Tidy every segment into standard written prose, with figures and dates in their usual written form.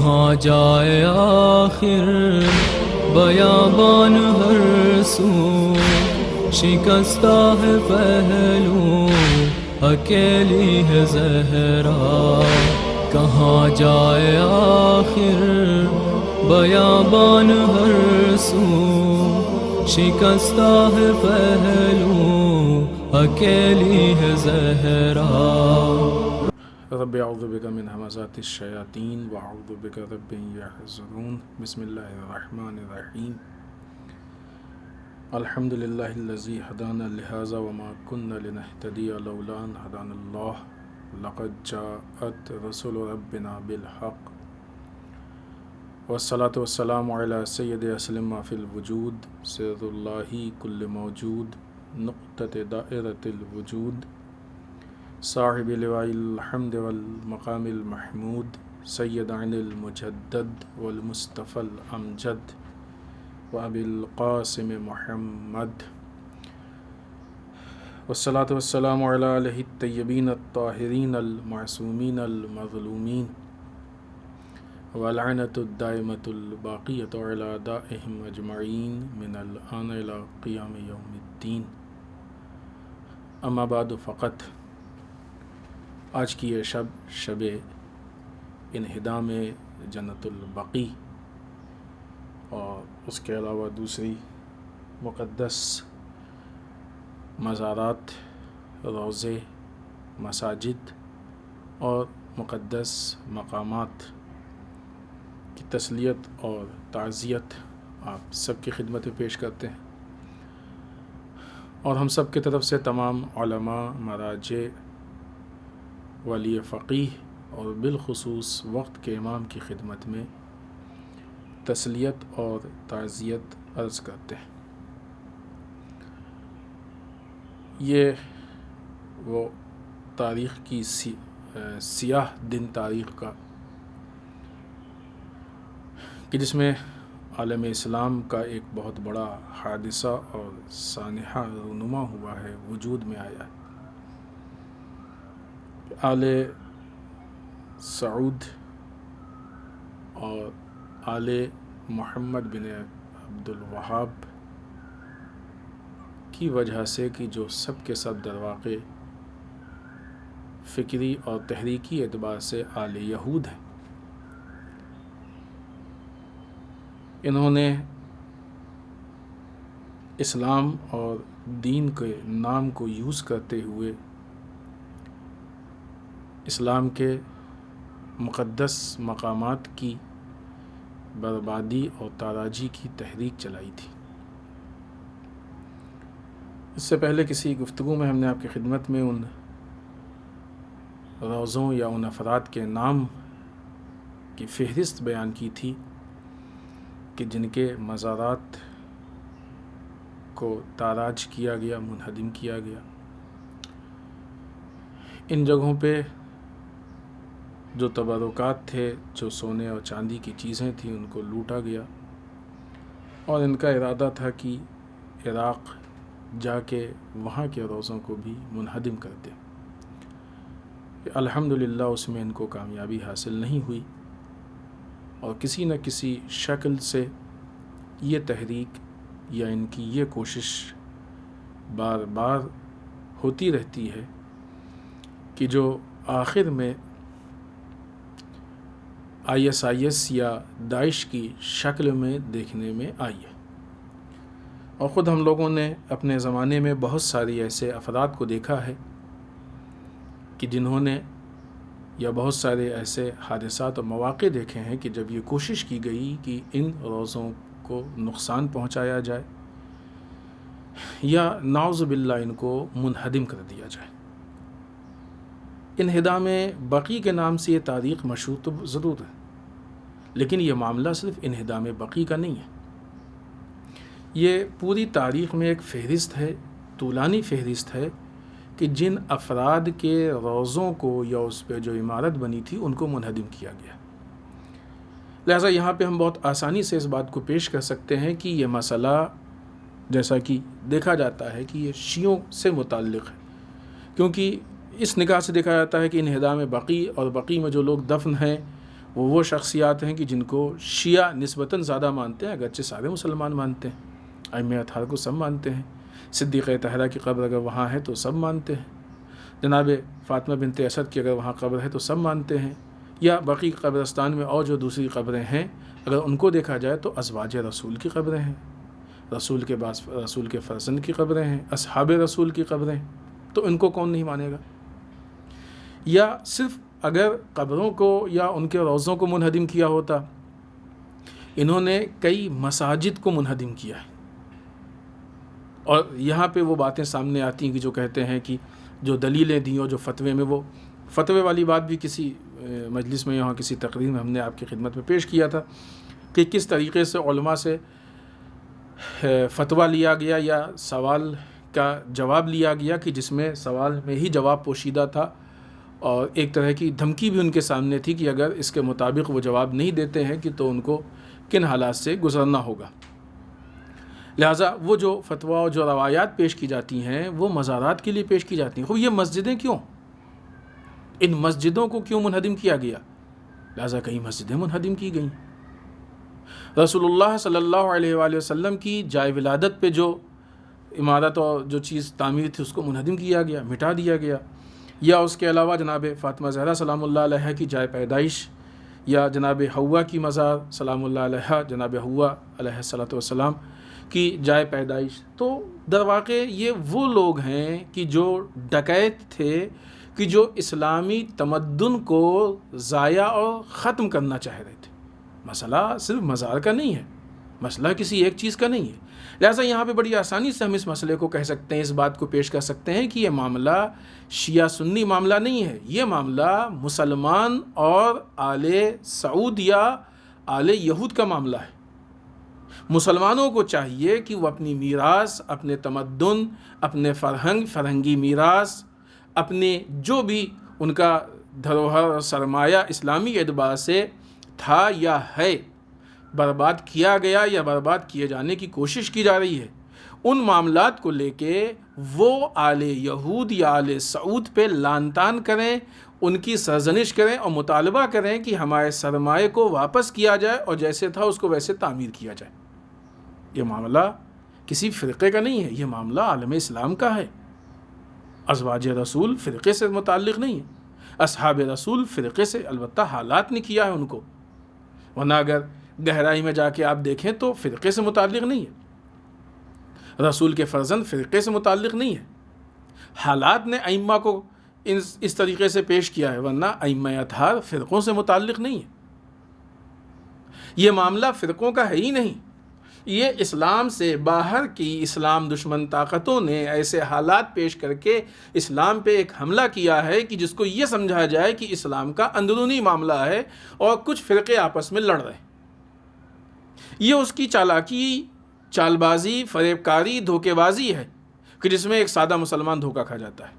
کہاں جائے آخر بیابان ہر سو، شکستہ ہے پہلو اکیلی ہے زہرا، کہاں جائے آخر بیابان ہر سو، شکستہ ہے پہلو اکیلی ہے زہرا۔ رب اعوذ بک من ہمزات الشیاطین واعوذ بک رب ان یحضرون۔ بسم اللہ الرحمن الرحیم۔ الحمد للہ الذی ہدانا لہذا وما كنا لنہتدی لولا ان ہدانا اللہ، لقد جاءت رسل ربنا بالحق، والصلاة والسلام علی سید اسلم ما فی الوجود، سر اللہ کل موجود، نقطۃ دائرۃ الوجود، صاحب لواء الحمد والمقام المحمود، سید عن المجدد والمصطفى الامجد، وابی القاسم محمد، والصلاة والسلام علی آلہ الطیبین الطاہرین المعصومین المظلومین، واللعنۃ الدائمۃ الباقیۃ علی اعدائہم اجمعین من الآن الی قیام یوم الدین۔ اما بعد، فقط آج کی یہ شب انہدام جنت البقیع اور اس کے علاوہ دوسری مقدس مزارات، روضے، مساجد اور مقدس مقامات کی تسلیت اور تعزیت آپ سب کی خدمت میں پیش کرتے ہیں، اور ہم سب کی طرف سے تمام علماء، مراجع، ولی فقیہ اور بالخصوص وقت کے امام کی خدمت میں تسلیت اور تعزیت عرض کرتے ہیں۔ یہ وہ تاریخ کی سیاہ دن تاریخ کا کہ جس میں عالم اسلام کا ایک بہت بڑا حادثہ اور سانحہ رونما ہوا ہے، وجود میں آیا ہے۔ آل سعود اور آل محمد بن عبد الوہاب کی وجہ سے کہ جو سب کے سب در واقع فکری اور تحریکی اعتبار سے آل یہود ہیں، انہوں نے اسلام اور دین کے نام کو یوز کرتے ہوئے اسلام کے مقدس مقامات کی بربادی اور تاراجی کی تحریک چلائی تھی۔ اس سے پہلے کسی گفتگو میں ہم نے آپ کی خدمت میں ان روضوں یا ان افراد کے نام کی فہرست بیان کی تھی کہ جن کے مزارات کو تاراج کیا گیا، منہدم کیا گیا۔ ان جگہوں پہ جو تبرکات تھے، جو سونے اور چاندی کی چیزیں تھیں، ان کو لوٹا گیا، اور ان کا ارادہ تھا کہ عراق جا کے وہاں کے روضوں کو بھی منہدم کر دیں۔ الحمدللہ اس میں ان کو کامیابی حاصل نہیں ہوئی، اور کسی نہ کسی شکل سے یہ تحریک یا ان کی یہ کوشش بار بار ہوتی رہتی ہے کہ جو آخر میں ISIS یا داعش کی شکل میں دیکھنے میں آئی ہے۔ اور خود ہم لوگوں نے اپنے زمانے میں بہت ساری ایسے افراد کو دیکھا ہے کہ جنہوں نے یا بہت سارے ایسے حادثات اور مواقع دیکھے ہیں کہ جب یہ کوشش کی گئی کہ ان روضوں کو نقصان پہنچایا جائے یا نعوذ باللہ ان کو منہدم کر دیا جائے۔ انہدام بقیع کے نام سے یہ تاریخ مشہور تو ضرور ہے، لیکن یہ معاملہ صرف انہدام بقیع کا نہیں ہے۔ یہ پوری تاریخ میں ایک فہرست ہے، طولانی فہرست ہے کہ جن افراد کے روضوں کو یا اس پہ جو عمارت بنی تھی ان کو منہدم کیا گیا۔ لہٰذا یہاں پہ ہم بہت آسانی سے اس بات کو پیش کر سکتے ہیں کہ یہ مسئلہ جیسا کہ دیکھا جاتا ہے کہ یہ شیعوں سے متعلق ہے، کیونکہ اس نگاہ سے دیکھا جاتا ہے کہ انہدام بقیع اور بقیع میں جو لوگ دفن ہیں وہ شخصیات ہیں کہ جن کو شیعہ نسبتاً زیادہ مانتے ہیں، اگرچہ سارے مسلمان مانتے ہیں، ائمہ اطہار کو سب مانتے ہیں، صدیقہ طاہرہ کی قبر اگر وہاں ہے تو سب مانتے ہیں، جناب فاطمہ بنت اسد کی اگر وہاں قبر ہے تو سب مانتے ہیں، یا باقی قبرستان میں اور جو دوسری قبریں ہیں اگر ان کو دیکھا جائے تو ازواج رسول کی قبریں ہیں، رسول کے بعد رسول کے فرزند کی قبریں ہیں، اصحاب رسول کی قبریں، تو ان کو کون نہیں مانے گا؟ یا صرف اگر قبروں کو یا ان کے روضوں کو منہدم کیا ہوتا، انہوں نے کئی مساجد کو منہدم کیا ہے، اور یہاں پہ وہ باتیں سامنے آتی ہیں کہ جو کہتے ہیں کہ جو دلیلیں دیں اور جو فتوے میں، وہ فتوے والی بات بھی کسی مجلس میں یہاں کسی تقریر میں ہم نے آپ کی خدمت میں پیش کیا تھا کہ کس طریقے سے علماء سے فتویٰ لیا گیا یا سوال کا جواب لیا گیا کہ جس میں سوال میں ہی جواب پوشیدہ تھا، اور ایک طرح کی دھمکی بھی ان کے سامنے تھی کہ اگر اس کے مطابق وہ جواب نہیں دیتے ہیں کہ تو ان کو کن حالات سے گزرنا ہوگا۔ لہٰذا وہ جو فتویٰ اور جو روایات پیش کی جاتی ہیں وہ مزارات کے لیے پیش کی جاتی ہیں۔ خوب یہ مسجدیں کیوں؟ ان مسجدوں کو کیوں منہدم کیا گیا؟ لہٰذا کئی مسجدیں منہدم کی گئیں۔ رسول اللہ صلی اللہ علیہ وآلہ وسلم کی جائے ولادت پہ جو عمارت اور جو چیز تعمیر تھی اس کو منہدم کیا گیا، مٹا دیا گیا۔ یا اس کے علاوہ جناب فاطمہ زہرا سلام اللہ علیہ کی جائے پیدائش، یا جناب حوا کی مزار سلام اللہ علیہ، جناب حوا علیہ الصلوۃ والسلام کی جائے پیدائش، تو در واقع یہ وہ لوگ ہیں کہ جو ڈکیت تھے، کہ جو اسلامی تمدن کو ضائع اور ختم کرنا چاہ رہے تھے۔ مسئلہ صرف مزار کا نہیں ہے، مسئلہ کسی ایک چیز کا نہیں ہے۔ لہٰذا یہاں پہ بڑی آسانی سے ہم اس مسئلے کو کہہ سکتے ہیں، اس بات کو پیش کر سکتے ہیں کہ یہ معاملہ شیعہ سنی معاملہ نہیں ہے، یہ معاملہ مسلمان اور آل سعود یا آل یہود کا معاملہ ہے۔ مسلمانوں کو چاہیے کہ وہ اپنی میراث، اپنے تمدن، اپنے فرہنگی میراث، اپنے جو بھی ان کا دھروہر اور سرمایہ اسلامی اعتبار سے تھا یا ہے، برباد کیا گیا یا برباد کیے جانے کی کوشش کی جا رہی ہے، ان معاملات کو لے کے وہ آل یہود یا آل سعود پہ لعن طعن کریں، ان کی سرزنش کریں اور مطالبہ کریں کہ ہمارے سرمایہ کو واپس کیا جائے اور جیسے تھا اس کو ویسے تعمیر کیا جائے۔ یہ معاملہ کسی فرقے کا نہیں ہے، یہ معاملہ عالم اسلام کا ہے۔ ازواج رسول فرقے سے متعلق نہیں ہے، اصحاب رسول فرقے سے البتہ حالات نے کیا ہے ان کو، ورنہ اگر گہرائی میں جا کے آپ دیکھیں تو فرقے سے متعلق نہیں ہے، رسول کے فرزند فرقے سے متعلق نہیں ہے، حالات نے ائمہ کو اس طریقے سے پیش کیا ہے، ورنہ ائمہ اطہار فرقوں سے متعلق نہیں ہے۔ یہ معاملہ فرقوں کا ہے ہی نہیں، یہ اسلام سے باہر کی اسلام دشمن طاقتوں نے ایسے حالات پیش کر کے اسلام پہ ایک حملہ کیا ہے کہ جس کو یہ سمجھا جائے کہ اسلام کا اندرونی معاملہ ہے اور کچھ فرقے آپس میں لڑ رہے ہیں۔ یہ اس کی چالاکی، چال بازی، فریب کاری، دھوکے بازی ہے کہ جس میں ایک سادہ مسلمان دھوکہ کھا جاتا ہے،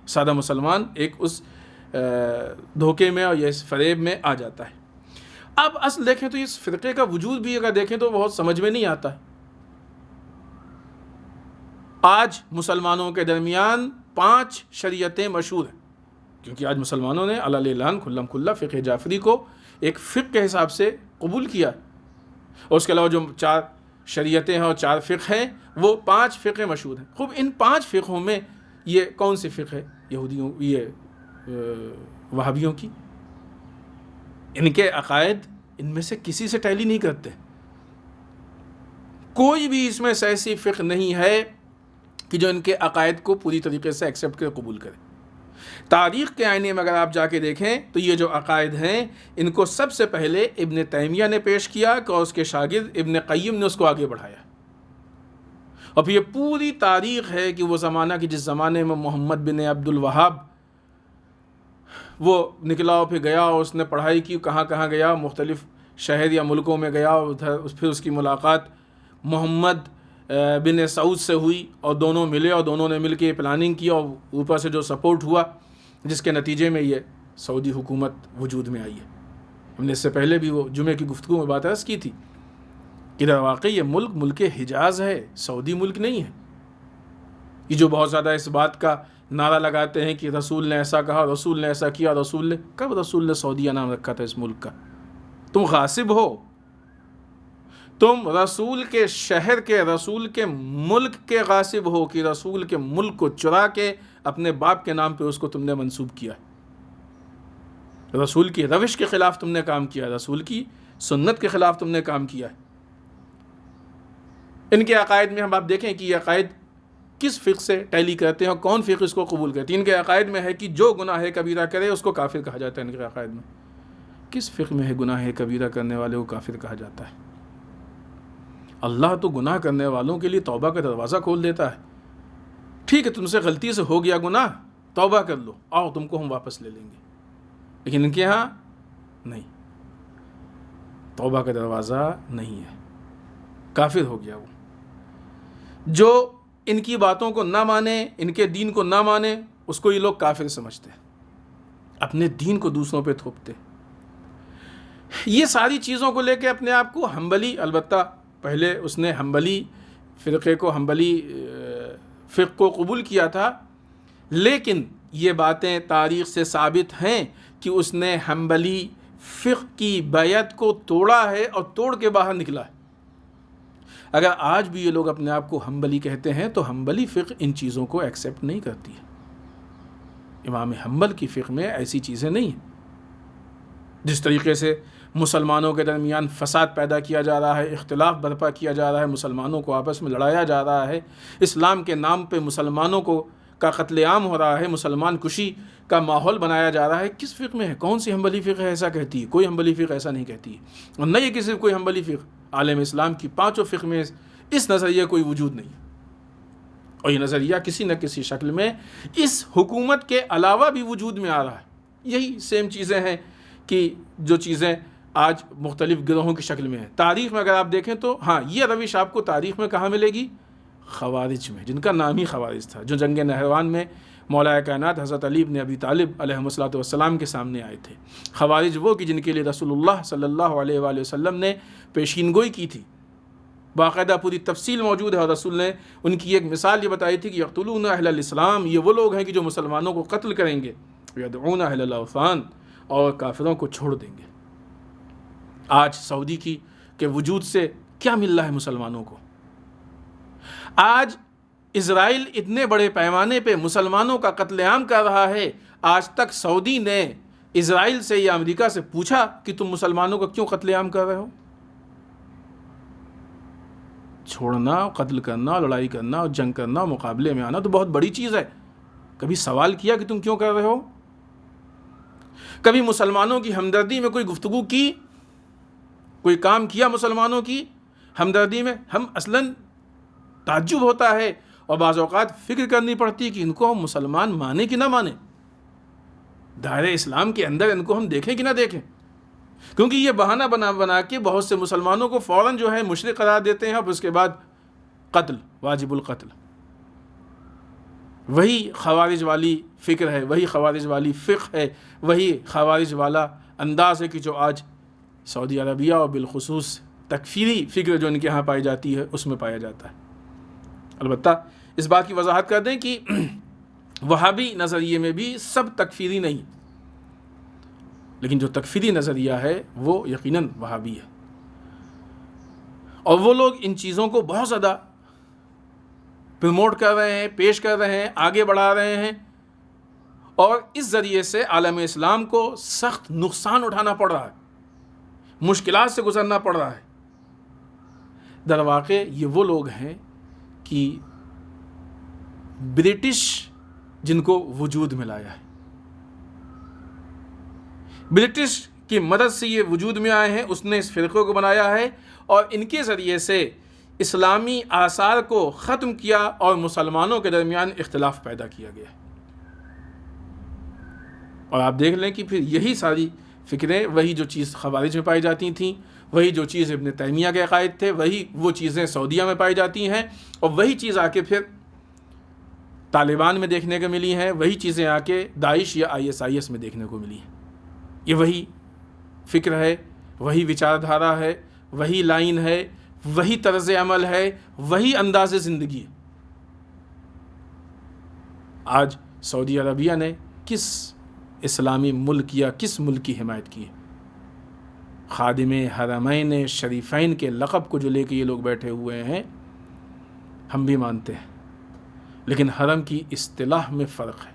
سادہ مسلمان ایک اس دھوکے میں اور اس فریب میں آ جاتا ہے۔ اب اصل دیکھیں تو اس فرقے کا وجود بھی اگر دیکھیں تو بہت سمجھ میں نہیں آتا ہے۔ آج مسلمانوں کے درمیان 5 شریعتیں مشہور ہیں، کیونکہ آج مسلمانوں نے علی الاعلان کھلم کھلا فقہ جعفری کو ایک فقہ کے حساب سے قبول کیا، اور اس کے علاوہ جو 4 شریعتیں ہیں اور 4 فقہ ہیں وہ 5 فقہ مشہور ہیں۔ خوب ان 5 فقہوں میں یہ کون سی فقہ ہے؟ یہودیوں، یہ وہابیوں کی، ان کے عقائد ان میں سے کسی سے ٹیلی نہیں کرتے، کوئی بھی اس میں سے ایسی فقہ نہیں ہے کہ جو ان کے عقائد کو پوری طریقے سے ایکسیپٹ کرے، قبول کرے۔ تاریخ کے آئینے میں اگر آپ جا کے دیکھیں تو یہ جو عقائد ہیں ان کو سب سے پہلے ابن تیمیہ نے پیش کیا اور اس کے شاگرد ابن قیم نے اس کو آگے بڑھایا، اور پھر یہ پوری تاریخ ہے کہ وہ زمانہ کہ جس زمانے میں محمد بن عبد الوہاب وہ نکلا اور پھر گیا اور اس نے پڑھائی کی، کہاں کہاں گیا، مختلف شہر یا ملکوں میں گیا، پھر اس کی ملاقات محمد بن سعود سے ہوئی اور دونوں ملے اور دونوں نے مل کے پلاننگ کی، اور اوپر سے جو سپورٹ ہوا جس کے نتیجے میں یہ سعودی حکومت وجود میں آئی ہے۔ ہم نے اس سے پہلے بھی وہ جمعے کی گفتگو میں بات عرض کی تھی کہ در واقع یہ ملک حجاز ہے، سعودی ملک نہیں ہے۔ یہ جو بہت زیادہ اس بات کا نعرہ لگاتے ہیں کہ رسول نے ایسا کہا، رسول نے ایسا کیا، کب رسول نے سعودیہ نام رکھا تھا اس ملک کا؟ تم غاصب ہو، تم رسول کے شہر کے، رسول کے ملک کے غاصب ہو کہ رسول کے ملک کو چرا کے اپنے باپ کے نام پہ اس کو تم نے منسوب کیا ہے، رسول کی روش کے خلاف تم نے کام کیا ہے، رسول کی سنت کے خلاف تم نے کام کیا ہے۔ ان کے عقائد میں ہم آپ دیکھیں کہ یہ عقائد کس فقہ سے ٹیلی کرتے ہیں اور کون فقہ اس کو قبول کرتے ہیں۔ ان کے عقائد میں ہے کہ جو گناہ کبیرہ کرے اس کو کافر کہا جاتا ہے۔ ان کے عقائد میں کس فقہ میں ہے گناہ کبیرہ کرنے والے کو کافر کہا جاتا ہے؟ اللہ تو گناہ کرنے والوں کے لیے توبہ کا دروازہ کھول دیتا ہے۔ ٹھیک ہے، تم سے غلطی سے ہو گیا گناہ، توبہ کر لو، آؤ تم کو ہم واپس لے لیں گے، لیکن ان کے ہاں نہیں، توبہ کا دروازہ نہیں ہے، کافر ہو گیا وہ۔ جو ان کی باتوں کو نہ مانے، ان کے دین کو نہ مانے، اس کو یہ لوگ کافر سمجھتے ہیں، اپنے دین کو دوسروں پہ تھوپتے۔ یہ ساری چیزوں کو لے کے اپنے آپ کو حنبلی، البتہ پہلے اس نے حنبلی فرقے کو، حنبلی فقہ کو قبول کیا تھا، لیکن یہ باتیں تاریخ سے ثابت ہیں کہ اس نے حنبلی فقہ کی بیعت کو توڑا ہے اور توڑ کے باہر نکلا ہے۔ اگر آج بھی یہ لوگ اپنے آپ کو حنبلی کہتے ہیں تو حنبلی فقہ ان چیزوں کو ایکسیپٹ نہیں کرتی ہے۔ امام حنبل کی فقہ میں ایسی چیزیں نہیں ہیں۔ جس طریقے سے مسلمانوں کے درمیان فساد پیدا کیا جا رہا ہے، اختلاف برپا کیا جا رہا ہے، مسلمانوں کو آپس میں لڑایا جا رہا ہے، اسلام کے نام پہ مسلمانوں کا قتل عام ہو رہا ہے، مسلمان کشی کا ماحول بنایا جا رہا ہے، کس فقہ میں ہے؟ کون سی حنبلی فقہ ایسا کہتی ہے؟ کوئی حنبلی فقہ ایسا نہیں کہتی ہے، اور نہ یہ کسی کوئی حنبلی فقہ، عالم اسلام کی پانچوں فقہ میں اس نظریے کوئی وجود نہیں ہے، اور یہ نظریہ کسی نہ کسی شکل میں اس حکومت کے علاوہ بھی وجود میں آ رہا ہے۔ یہی سیم چیزیں ہیں کہ جو چیزیں آج مختلف گروہوں کی شکل میں ہیں۔ تاریخ میں اگر آپ دیکھیں تو ہاں، یہ روش آپ کو تاریخ میں کہاں ملے گی؟ خوارج میں، جن کا نام ہی خوارج تھا، جو جنگ نہروان میں مولا کائنات حضرت علی بن ابی طالب علیہ السلام کے سامنے آئے تھے۔ خوارج وہ کہ جن کے لیے رسول اللہ صلی اللہ علیہ وآلہ وسلم نے پیشین گوئی کی تھی، باقاعدہ پوری تفصیل موجود ہے، اور رسول نے ان کی ایک مثال یہ بتائی تھی کہ یقتلون اہل الاسلام، یہ وہ لوگ ہیں کہ جو مسلمانوں کو قتل کریں گے، یدعون اہل الاوثان، اور کافروں کو چھوڑ دیں گے۔ آج سعودی کے وجود سے کیا مل رہا ہے مسلمانوں کو؟ آج اسرائیل اتنے بڑے پیمانے پہ مسلمانوں کا قتل عام کر رہا ہے، آج تک سعودی نے اسرائیل سے یا امریکہ سے پوچھا کہ تم مسلمانوں کا کیوں قتل عام کر رہے ہو؟ چھوڑنا، قتل کرنا، لڑائی کرنا، جنگ کرنا، مقابلے میں آنا تو بہت بڑی چیز ہے، کبھی سوال کیا کہ تم کیوں کر رہے ہو؟ کبھی مسلمانوں کی ہمدردی میں کوئی گفتگو کی، کوئی کام کیا مسلمانوں کی ہمدردی میں؟ ہم اصلاً تعجب ہوتا ہے اور بعض اوقات فکر کرنی پڑتی کہ ان کو ہم مسلمان مانیں کہ نہ مانیں، دائرہ اسلام کے اندر ان کو ہم دیکھیں کہ نہ دیکھیں، کیونکہ یہ بہانہ بنا کے بہت سے مسلمانوں کو فوراً جو ہے مشرک قرار دیتے ہیں، اور اس کے بعد قتل، واجب القتل۔ وہی خوارج والی فکر ہے، وہی خوارج والی فقہ ہے، وہی خوارج والا انداز ہے کہ جو آج سعودی عربیہ اور بالخصوص تکفیری فکر جو ان کے ہاں پائی جاتی ہے اس میں پایا جاتا ہے۔ البتہ اس بات کی وضاحت کر دیں کہ وہابی نظریے میں بھی سب تکفیری نہیں، لیکن جو تکفیری نظریہ ہے وہ یقیناً وہابی ہے، اور وہ لوگ ان چیزوں کو بہت زیادہ پروموٹ کر رہے ہیں، پیش کر رہے ہیں، آگے بڑھا رہے ہیں، اور اس ذریعے سے عالم اسلام کو سخت نقصان اٹھانا پڑ رہا ہے، مشکلات سے گزرنا پڑ رہا ہے۔ در واقع یہ وہ لوگ ہیں کہ برٹش جن کو وجود میں لایا ہے، برٹش کی مدد سے یہ وجود میں آئے ہیں، اس نے اس فرقے کو بنایا ہے، اور ان کے ذریعے سے اسلامی آثار کو ختم کیا اور مسلمانوں کے درمیان اختلاف پیدا کیا گیا۔ اور آپ دیکھ لیں کہ پھر یہی ساری فکریں، وہی جو چیز خوارج میں پائی جاتی تھیں، وہی جو چیز ابن تیمیہ کے عقائد تھے، وہی وہ چیزیں سعودیہ میں پائی جاتی ہیں، اور وہی چیز آ کے پھر طالبان میں دیکھنے کو ملی ہیں، وہی چیزیں آ کے داعش یا ISIS میں دیکھنے کو ملی ہیں۔ یہ وہی فکر ہے، وہی وچار دھارا ہے، وہی لائن ہے، وہی طرز عمل ہے، وہی انداز زندگی ہے۔ آج سعودی عربیہ نے کس اسلامی ملک یا کس ملک کی حمایت کی ہے؟ خادم حرمین شریفین کے لقب کو جو لے کے یہ لوگ بیٹھے ہوئے ہیں ہم بھی مانتے ہیں، لیکن حرم کی اصطلاح میں فرق ہے۔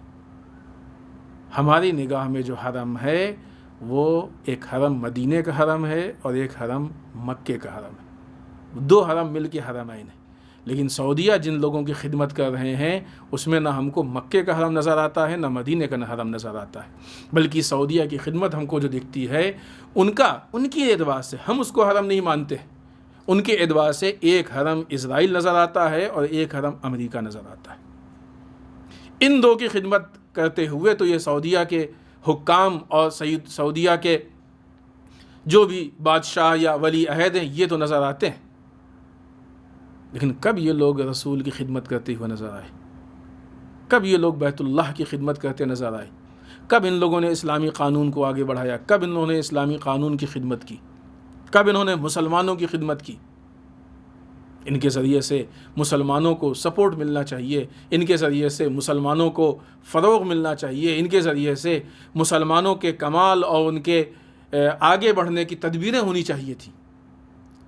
ہماری نگاہ میں جو حرم ہے وہ ایک حرم مدینے کا حرم ہے اور ایک حرم مکے کا حرم ہے، دو حرم مل کے حرمین ہیں۔ لیکن سعودیہ جن لوگوں کی خدمت کر رہے ہیں اس میں نہ ہم کو مکے کا حرم نظر آتا ہے، نہ مدینے کا حرم نظر آتا ہے، بلکہ سعودیہ کی خدمت ہم کو جو دکھتی ہے ان کی اعتبار سے ہم اس کو حرم نہیں مانتے، ان کے اعتبار سے ایک حرم اسرائیل نظر آتا ہے اور ایک حرم امریکہ نظر آتا ہے۔ ان دو کی خدمت کرتے ہوئے تو یہ سعودیہ کے حکام اور سعودیہ کے جو بھی بادشاہ یا ولی عہد ہیں یہ تو نظر آتے ہیں، لیکن کب یہ لوگ رسول کی خدمت کرتے ہوئے نظر آئے؟ کب یہ لوگ بیت اللہ کی خدمت کرتے نظر آئے؟ کب ان لوگوں نے اسلامی قانون کو آگے بڑھایا؟ کب انہوں نے اسلامی قانون کی خدمت کی؟ کب انہوں نے مسلمانوں کی خدمت کی؟ ان کے ذریعے سے مسلمانوں کو سپورٹ ملنا چاہیے، ان کے ذریعے سے مسلمانوں کو فروغ ملنا چاہیے، ان کے ذریعے سے مسلمانوں کے کمال اور ان کے آگے بڑھنے کی تدبیریں ہونی چاہیے تھیں،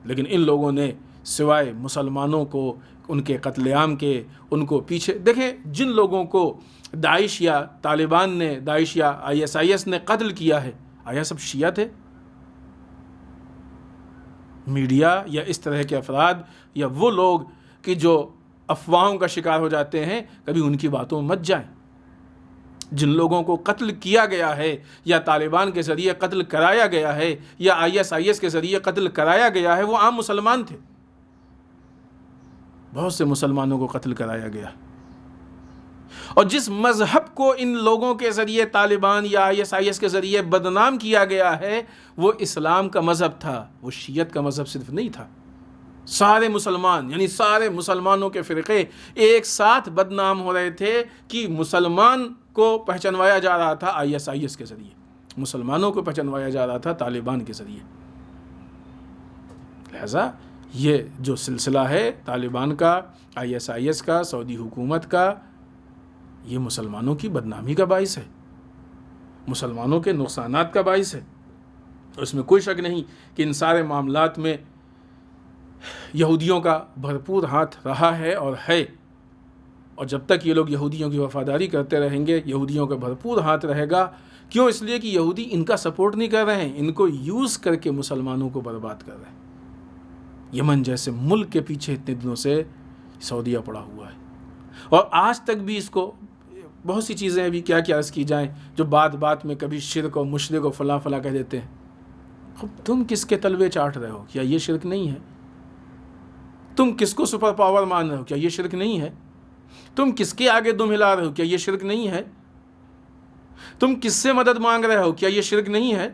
لیکن ان لوگوں نے سوائے مسلمانوں کو ان کے قتل عام کے ان کو پیچھے دیکھیں۔ جن لوگوں کو داعش یا طالبان نے، داعش یا ISIS نے قتل کیا ہے، آیا سب شیعہ تھے؟ میڈیا یا اس طرح کے افراد یا وہ لوگ کہ جو افواہوں کا شکار ہو جاتے ہیں کبھی ان کی باتوں میں مت جائیں۔ جن لوگوں کو قتل کیا گیا ہے یا طالبان کے ذریعے قتل کرایا گیا ہے یا ISIS کے ذریعے قتل کرایا گیا ہے وہ عام مسلمان تھے، بہت سے مسلمانوں کو قتل کرایا گیا، اور جس مذہب کو ان لوگوں کے ذریعے طالبان یا ISIS کے ذریعے بدنام کیا گیا ہے وہ اسلام کا مذہب تھا، وہ شیعت کا مذہب صرف نہیں تھا۔ سارے مسلمان یعنی سارے مسلمانوں کے فرقے ایک ساتھ بدنام ہو رہے تھے کہ مسلمان کو پہچنوایا جا رہا تھا ISIS کے ذریعے، مسلمانوں کو پہچنوایا جا رہا تھا طالبان کے ذریعے۔ لہذا یہ جو سلسلہ ہے طالبان کا، ISIS کا، سعودی حکومت کا، یہ مسلمانوں کی بدنامی کا باعث ہے، مسلمانوں کے نقصانات کا باعث ہے، اس میں کوئی شک نہیں کہ ان سارے معاملات میں یہودیوں کا بھرپور ہاتھ رہا ہے اور ہے، اور جب تک یہ لوگ یہودیوں کی وفاداری کرتے رہیں گے یہودیوں کا بھرپور ہاتھ رہے گا۔ کیوں؟ اس لیے کہ یہودی ان کا سپورٹ نہیں کر رہے ہیں، ان کو یوز کر کے مسلمانوں کو برباد کر رہے ہیں۔ یمن جیسے ملک کے پیچھے اتنے دنوں سے سعودیہ پڑا ہوا ہے، اور آج تک بھی اس کو بہت سی چیزیں ابھی کیا عرض کی جائیں جو بات بات میں کبھی شرک و مشرک و فلاں فلاں کہہ دیتے ہیں۔ تم کس کے تلوے چاٹ رہے ہو؟ کیا یہ شرک نہیں ہے؟ تم کس کو سپر پاور مان رہے ہو؟ کیا یہ شرک نہیں ہے؟ تم کس کے آگے دم ہلا رہے ہو؟ کیا یہ شرک نہیں ہے؟ تم کس سے مدد مانگ رہے ہو؟ کیا یہ شرک نہیں ہے؟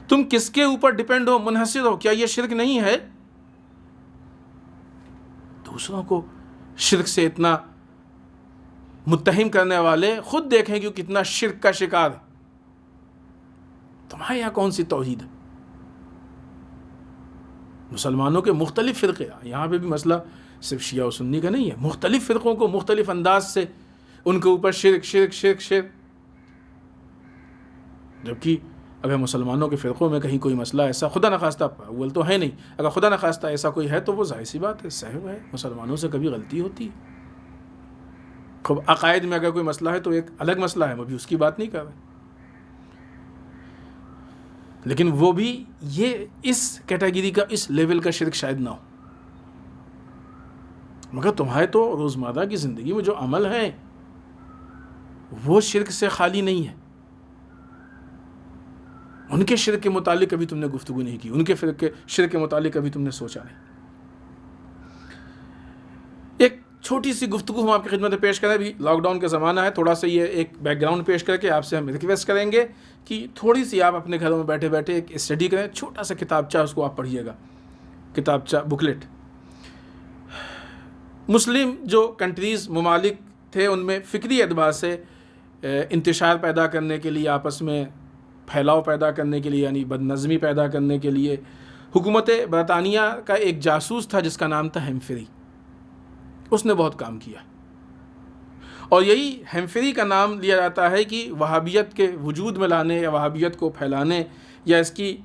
تم کس کے اوپر ڈیپینڈ ہو، منحصر ہو؟ کیا یہ شرک نہیں ہے؟ دوسروں کو شرک سے اتنا متہم کرنے والے خود دیکھیں کہ کتنا شرک کا شکار ہے۔ تمہارے یہاں کون سی توحید ہے؟ مسلمانوں کے مختلف فرقے، یہاں پہ بھی مسئلہ صرف شیعہ و سنی کا نہیں ہے، مختلف فرقوں کو مختلف انداز سے ان کے اوپر شرک شرک شرک شرک، جبکہ اگر مسلمانوں کے فرقوں میں کہیں کوئی مسئلہ ایسا خدا نخواستہ اول تو ہے نہیں، اگر خدا نخواستہ ایسا کوئی ہے تو وہ ظاہر سی بات ہے، سہو ہے، مسلمانوں سے کبھی غلطی ہوتی ہے۔ خب عقائد میں اگر کوئی مسئلہ ہے تو ایک الگ مسئلہ ہے، وہ بھی اس کی بات نہیں کر رہے، لیکن وہ بھی یہ اس کیٹیگری کا، اس لیول کا شرک شاید نہ ہو، مگر تمہارے تو روزمرہ کی زندگی میں جو عمل ہیں وہ شرک سے خالی نہیں ہے۔ ان کے شرک کے متعلق کبھی تم نے گفتگو نہیں کی، ان کے شرک کے متعلق کبھی تم نے سوچا نہیں۔ ایک چھوٹی سی گفتگو ہم آپ کی خدمت میں پیش کریں، ابھی لاک ڈاؤن کا زمانہ ہے، تھوڑا سا یہ ایک بیک گراؤنڈ پیش کر کے آپ سے ہم ریکویسٹ کریں گے کہ تھوڑی سی آپ اپنے گھروں میں بیٹھے بیٹھے ایک اسٹڈی کریں، چھوٹا سا کتابچہ اس کو آپ پڑھیے گا، کتابچہ بکلیٹ۔ مسلم جو کنٹریز ممالک تھے ان میں فکری اعتبار سے انتشار پیدا کرنے کے لیے، آپس میں پھیلاؤ پیدا کرنے کے لیے، یعنی بد نظمی پیدا کرنے کے لیے حکومت برطانیہ کا ایک جاسوس تھا جس کا نام تھا ہیمفری، اس نے بہت کام کیا، اور یہی ہیمفری کا نام لیا جاتا ہے کہ وہابیت کے وجود میں لانے یا وہابیت کو پھیلانے یا اس کی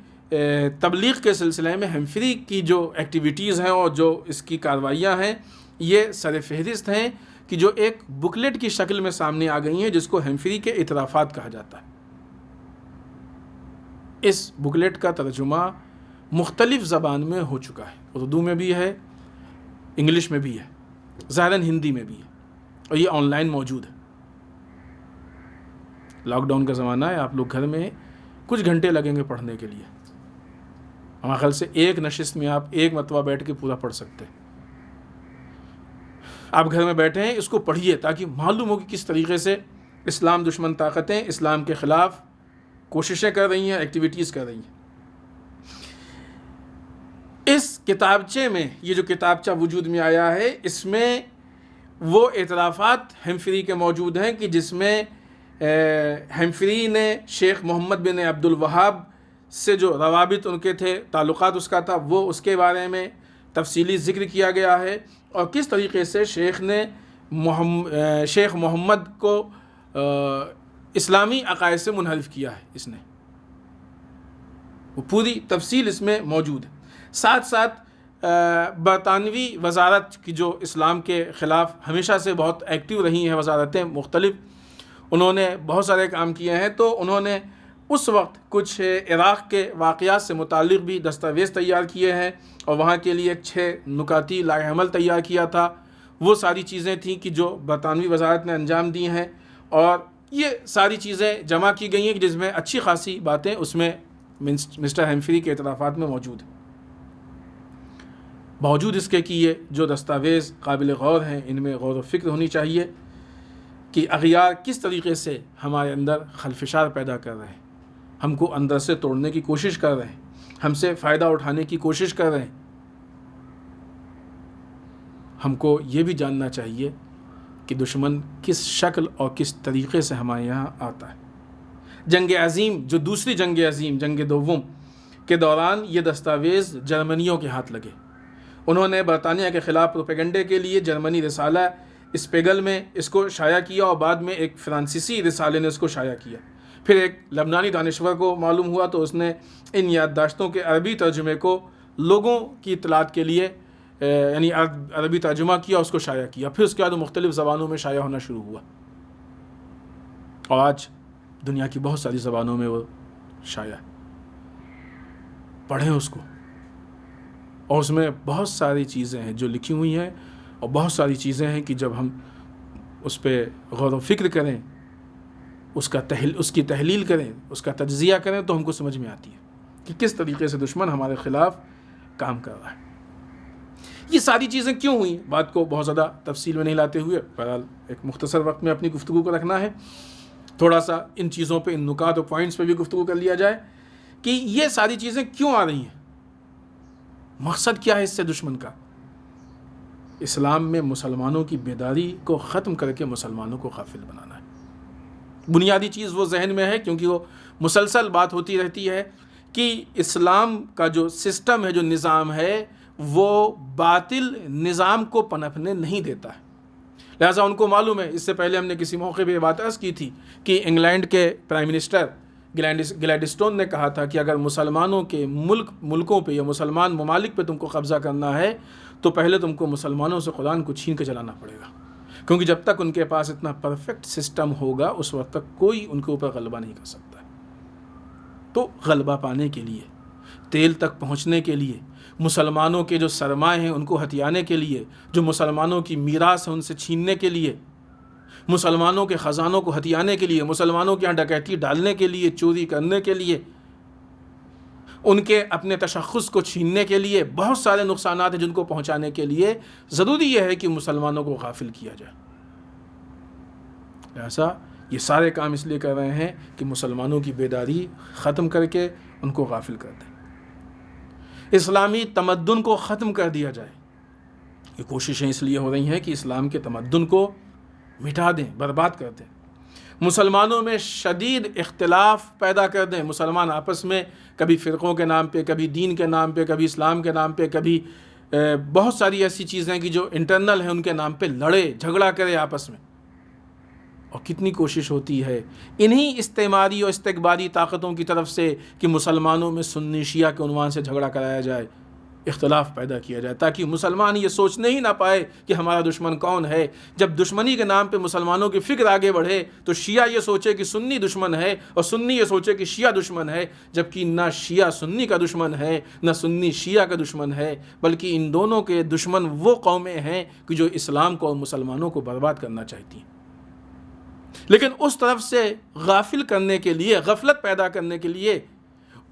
تبلیغ کے سلسلے میں ہیمفری کی جو ایکٹیویٹیز ہیں اور جو اس کی کارروائیاں ہیں یہ سر فہرست ہیں کہ جو ایک بکلیٹ کی شکل میں سامنے آ گئی ہیں جس کو ہیمفری کے اعترافات کہا جاتا ہے۔ اس بکلیٹ کا ترجمہ مختلف زبان میں ہو چکا ہے، اردو میں بھی ہے، انگلش میں بھی ہے، ظاہراً ہندی میں بھی ہے، اور یہ آن لائن موجود ہے۔ لاک ڈاؤن کا زمانہ ہے، آپ لوگ گھر میں کچھ گھنٹے لگیں گے پڑھنے کے لیے، ہمارے خیال سے ایک نشست میں آپ ایک مرتبہ بیٹھ کے پورا پڑھ سکتے ہیں۔ آپ گھر میں بیٹھے ہیں، اس کو پڑھیے تاکہ معلوم ہو کہ کس طریقے سے اسلام دشمن طاقتیں اسلام کے خلاف کوششیں کر رہی ہیں، ایکٹیویٹیز کر رہی ہیں۔ اس کتابچے میں، یہ جو کتابچہ وجود میں آیا ہے، اس میں وہ اعترافات ہیمفری کے موجود ہیں کہ جس میں ہیمفری نے شیخ محمد بن عبد الوہاب سے جو روابط ان کے تھے، تعلقات اس کا تھا، وہ اس کے بارے میں تفصیلی ذکر کیا گیا ہے، اور کس طریقے سے شیخ نے شیخ محمد کو اسلامی عقائد سے منحرف کیا ہے، اس نے وہ پوری تفصیل اس میں موجود ہے۔ ساتھ ساتھ برطانوی وزارت کی جو اسلام کے خلاف ہمیشہ سے بہت ایکٹیو رہی ہیں وزارتیں مختلف، انہوں نے بہت سارے کام کیے ہیں، تو انہوں نے اس وقت کچھ عراق کے واقعات سے متعلق بھی دستاویز تیار کیے ہیں، اور وہاں کے لیے 6 نکاتی لائحہ عمل تیار کیا تھا۔ وہ ساری چیزیں تھیں کہ جو برطانوی وزارت نے انجام دی ہیں، اور یہ ساری چیزیں جمع کی گئی ہیں جس میں اچھی خاصی باتیں اس میں مسٹر ہیمفری کے اعترافات میں موجود ہیں۔ باوجود اس کے کہ یہ جو دستاویز قابل غور ہیں، ان میں غور و فکر ہونی چاہیے کہ اغیار کس طریقے سے ہمارے اندر خلفشار پیدا کر رہے ہیں، ہم کو اندر سے توڑنے کی کوشش کر رہے ہیں، ہم سے فائدہ اٹھانے کی کوشش کر رہے ہیں۔ ہم کو یہ بھی جاننا چاہیے کہ دشمن کس شکل اور کس طریقے سے ہمارے یہاں آتا ہے۔ جنگ عظیم، جو دوسری جنگ عظیم، جنگ دوم کے دوران یہ دستاویز جرمنیوں کے ہاتھ لگے۔ انہوں نے برطانیہ کے خلاف پروپیگنڈے کے لیے جرمنی رسالہ اسپیگل میں اس کو شائع کیا، اور بعد میں ایک فرانسیسی رسالے نے اس کو شائع کیا۔ پھر ایک لبنانی دانشور کو معلوم ہوا تو اس نے ان یادداشتوں کے عربی ترجمے کو لوگوں کی اطلاعات کے لیے یعنی عربی ترجمہ کیا، اس کو شائع کیا۔ پھر اس کے بعد وہ مختلف زبانوں میں شائع ہونا شروع ہوا، اور آج دنیا کی بہت ساری زبانوں میں وہ شائع ہے۔ پڑھیں اس کو، اور اس میں بہت ساری چیزیں ہیں جو لکھی ہوئی ہیں، اور بہت ساری چیزیں ہیں کہ جب ہم اس پہ غور و فکر کریں، اس کی تحلیل کریں، اس کا تجزیہ کریں، تو ہم کو سمجھ میں آتی ہے کہ کس طریقے سے دشمن ہمارے خلاف کام کر رہا ہے۔ یہ ساری چیزیں کیوں ہوئیں، بات کو بہت زیادہ تفصیل میں نہیں لاتے ہوئے، بہرحال ایک مختصر وقت میں اپنی گفتگو کو رکھنا ہے، تھوڑا سا ان چیزوں پہ، ان نکات اور پوائنٹس پہ بھی گفتگو کر لیا جائے کہ یہ ساری چیزیں کیوں آ رہی ہیں، مقصد کیا ہے اس سے دشمن کا۔ اسلام میں مسلمانوں کی بیداری کو ختم کر کے مسلمانوں کو غافل بنانا ہے۔ بنیادی چیز وہ ذہن میں ہے، کیونکہ وہ مسلسل بات ہوتی رہتی ہے کہ اسلام کا جو سسٹم ہے، جو نظام ہے، وہ باطل نظام کو پنپنے نہیں دیتا ہے۔ لہٰذا ان کو معلوم ہے، اس سے پہلے ہم نے کسی موقع پہ یہ بات عرض کی تھی کہ انگلینڈ کے پرائم منسٹر گلیڈسٹون نے کہا تھا کہ اگر مسلمانوں کے ملکوں پہ یا مسلمان ممالک پہ تم کو قبضہ کرنا ہے تو پہلے تم کو مسلمانوں سے قرآن کو چھین کے چلانا پڑے گا، کیونکہ جب تک ان کے پاس اتنا پرفیکٹ سسٹم ہوگا اس وقت تک کوئی ان کے اوپر غلبہ نہیں کر سکتا۔ تو غلبہ پانے کے لیے، تیل تک پہنچنے کے لیے، مسلمانوں کے جو سرمائے ہیں ان کو ہتھیانے کے لیے، جو مسلمانوں کی میراث ہے ان سے چھیننے کے لیے، مسلمانوں کے خزانوں کو ہتھیانے کے لیے، مسلمانوں کے یہاں ڈکیتی ڈالنے کے لیے، چوری کرنے کے لیے، ان کے اپنے تشخص کو چھیننے کے لیے، بہت سارے نقصانات ہیں جن کو پہنچانے کے لیے ضروری یہ ہے کہ مسلمانوں کو غافل کیا جائے۔ ایسا یہ سارے کام اس لیے کر رہے ہیں کہ مسلمانوں کی بیداری ختم کر کے ان کو غافل کر دیں، اسلامی تمدن کو ختم کر دیا جائے۔ یہ کوششیں اس لیے ہو رہی ہیں کہ اسلام کے تمدن کو مٹا دیں، برباد کر دیں، مسلمانوں میں شدید اختلاف پیدا کر دیں، مسلمان آپس میں کبھی فرقوں کے نام پہ، کبھی دین کے نام پہ، کبھی اسلام کے نام پہ، کبھی بہت ساری ایسی چیزیں کہ جو انٹرنل ہیں ان کے نام پہ لڑے جھگڑا کرے آپس میں۔ اور کتنی کوشش ہوتی ہے انہی استعماری اور استکباری طاقتوں کی طرف سے کہ مسلمانوں میں سنی شیعہ کے عنوان سے جھگڑا کرایا جائے، اختلاف پیدا کیا جائے، تاکہ مسلمان یہ سوچنے ہی نہ پائے کہ ہمارا دشمن کون ہے۔ جب دشمنی کے نام پہ مسلمانوں کی فکر آگے بڑھے تو شیعہ یہ سوچے کہ سنی دشمن ہے اور سنی یہ سوچے کہ شیعہ دشمن ہے، جبکہ نہ شیعہ سنی کا دشمن ہے نہ سنی شیعہ کا دشمن ہے، بلکہ ان دونوں کے دشمن وہ قومیں ہیں کہ جو اسلام کو اور مسلمانوں کو برباد کرنا چاہتی ہیں۔ لیکن اس طرف سے غافل کرنے کے لیے، غفلت پیدا کرنے کے لیے